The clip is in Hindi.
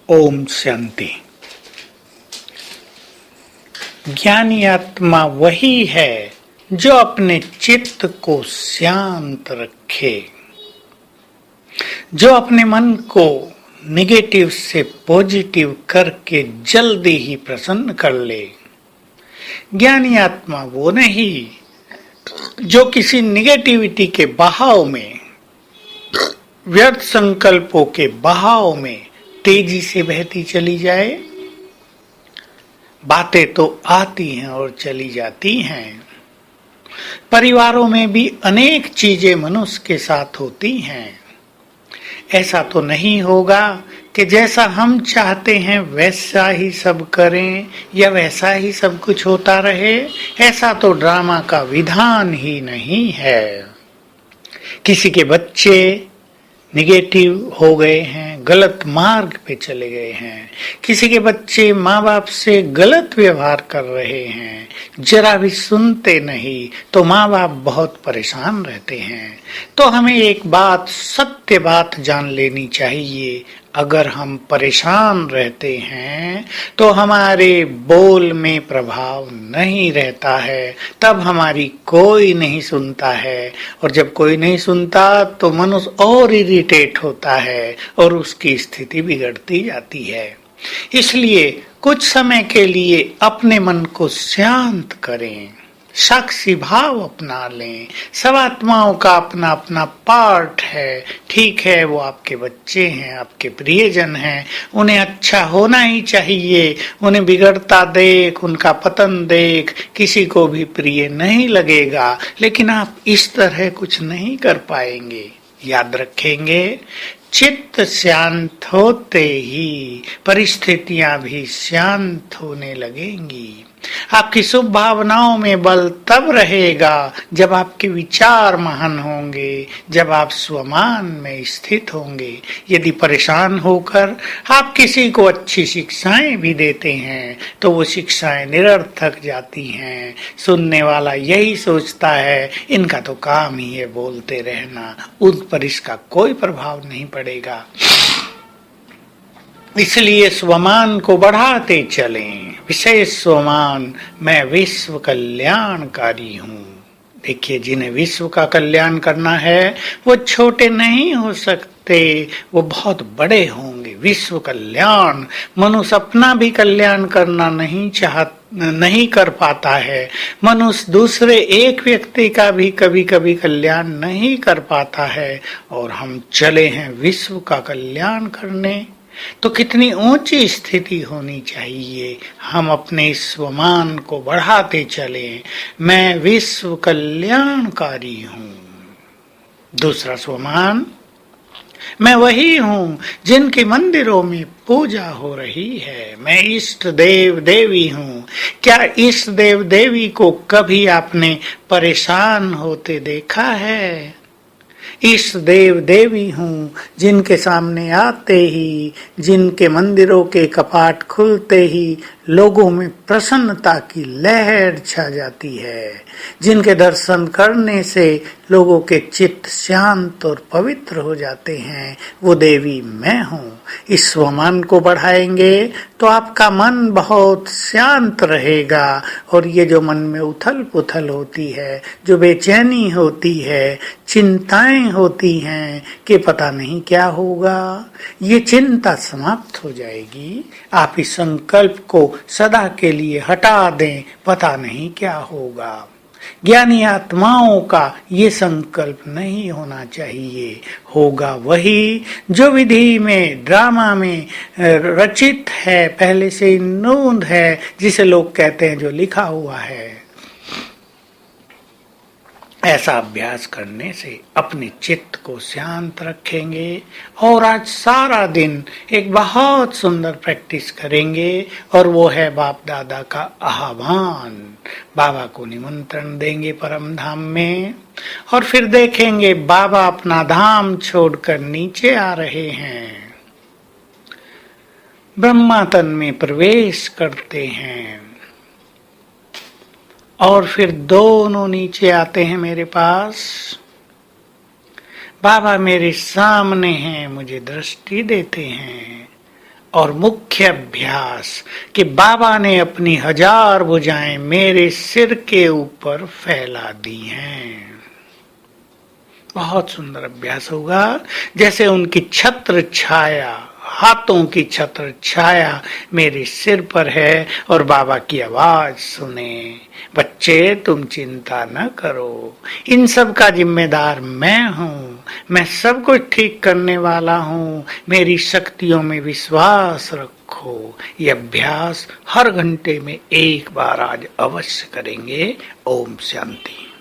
ओम शांति। ज्ञानी आत्मा वही है जो अपने चित्त को शांत रखे, जो अपने मन को नेगेटिव से पॉजिटिव करके जल्दी ही प्रसन्न कर ले। ज्ञानी आत्मा वो नहीं जो किसी नेगेटिविटी के बहाव में, व्यर्थ संकल्पों के बहाव में तेजी से बहती चली जाए। बातें तो आती हैं और चली जाती हैं। परिवारों में भी अनेक चीजें मनुष्य के साथ होती हैं। ऐसा तो नहीं होगा कि जैसा हम चाहते हैं वैसा ही सब करें या वैसा ही सब कुछ होता रहे। ऐसा तो ड्रामा का विधान ही नहीं है। किसी के बच्चे निगेटिव हो गए हैं, गलत मार्ग पे चले गए हैं। किसी के बच्चे माँ बाप से गलत व्यवहार कर रहे हैं, जरा भी सुनते नहीं तो माँ बाप बहुत परेशान रहते हैं। तो हमें एक बात, सत्य बात जान लेनी चाहिए। अगर हम परेशान रहते हैं तो हमारे बोल में प्रभाव नहीं रहता है, तब हमारी कोई नहीं सुनता है। और जब कोई नहीं सुनता तो मनुष्य और इरिटेट होता है और उसकी स्थिति बिगड़ती जाती है। इसलिए कुछ समय के लिए अपने मन को शांत करें, साक्षी भाव अपना लें। सब आत्माओं का अपना अपना पार्ट है। ठीक है, वो आपके बच्चे हैं, आपके प्रियजन हैं, उन्हें अच्छा होना ही चाहिए। उन्हें बिगड़ता देख, उनका पतन देख किसी को भी प्रिय नहीं लगेगा। लेकिन आप इस तरह कुछ नहीं कर पाएंगे। याद रखेंगे, चित्त शांत होते ही परिस्थितियां भी शांत होने लगेंगी। आपकी शुभ भावनाओं में बल तब रहेगा जब आपके विचार महान होंगे, जब आप स्वमान में स्थित होंगे। यदि परेशान होकर आप किसी को अच्छी शिक्षाएं भी देते हैं तो वो शिक्षाएं निरर्थक जाती हैं। सुनने वाला यही सोचता है इनका तो काम ही है बोलते रहना, उन पर इसका कोई प्रभाव नहीं पड़ेगा। इसलिए स्वमान को बढ़ाते चलें। विशेष स्वमान, मैं विश्व कल्याणकारी हूँ। देखिए, जिन्हें विश्व का कल्याण करना है वो छोटे नहीं हो सकते, वो बहुत बड़े होंगे। विश्व कल्याण, मनुष्य अपना भी कल्याण करना नहीं कर पाता है। मनुष्य दूसरे एक व्यक्ति का भी कभी कभी कल्याण नहीं कर पाता है, और हम चले हैं विश्व का कल्याण करने। तो कितनी ऊंची स्थिति होनी चाहिए। हम अपने स्वमान को बढ़ाते चलें, मैं विश्व कल्याणकारी हूँ। दूसरा स्वमान, मैं वही हूँ जिनके मंदिरों में पूजा हो रही है। मैं इष्ट देव देवी हूँ। क्या इष्ट देव देवी को कभी आपने परेशान होते देखा है? इष्ट देव देवी हूँ जिनके सामने आते ही, जिनके मंदिरों के कपाट खुलते ही लोगों में प्रसन्नता की लहर छा जाती है, जिनके दर्शन करने से लोगों के चित्त शांत और पवित्र हो जाते हैं। वो देवी मैं हूँ। इस स्वमान को बढ़ाएंगे तो आपका मन बहुत शांत रहेगा, और ये जो मन में उथल पुथल होती है, जो बेचैनी होती है, चिंताएं होती हैं कि पता नहीं क्या होगा, ये चिंता समाप्त हो जाएगी। आप इस संकल्प को सदा के लिए हटा दें, पता नहीं क्या होगा। ज्ञानी आत्माओं का ये संकल्प नहीं होना चाहिए। होगा वही जो विधि में, ड्रामा में रचित है, पहले से नूंद है, जिसे लोग कहते हैं जो लिखा हुआ है। ऐसा अभ्यास करने से अपने चित्त को शांत रखेंगे, और आज सारा दिन एक बहुत सुंदर प्रैक्टिस करेंगे, और वो है बाप दादा का आह्वान। बाबा को निमंत्रण देंगे परम धाम में, और फिर देखेंगे बाबा अपना धाम छोड़कर नीचे आ रहे हैं, ब्रह्मा तन में प्रवेश करते हैं, और फिर दोनों नीचे आते हैं मेरे पास। बाबा मेरे सामने हैं, मुझे दृष्टि देते हैं, और मुख्य अभ्यास कि बाबा ने अपनी 1000 भुजाएं मेरे सिर के ऊपर फैला दी हैं। बहुत सुंदर अभ्यास होगा। जैसे उनकी छत्र छाया, हाथों की छत्र छाया मेरे सिर पर है और बाबा की आवाज सुने, बच्चे तुम चिंता न करो, इन सब का जिम्मेदार मैं हूँ, मैं सब कुछ ठीक करने वाला हूँ, मेरी शक्तियों में विश्वास रखो। ये अभ्यास हर घंटे में 1 बार आज अवश्य करेंगे। ओम शांति।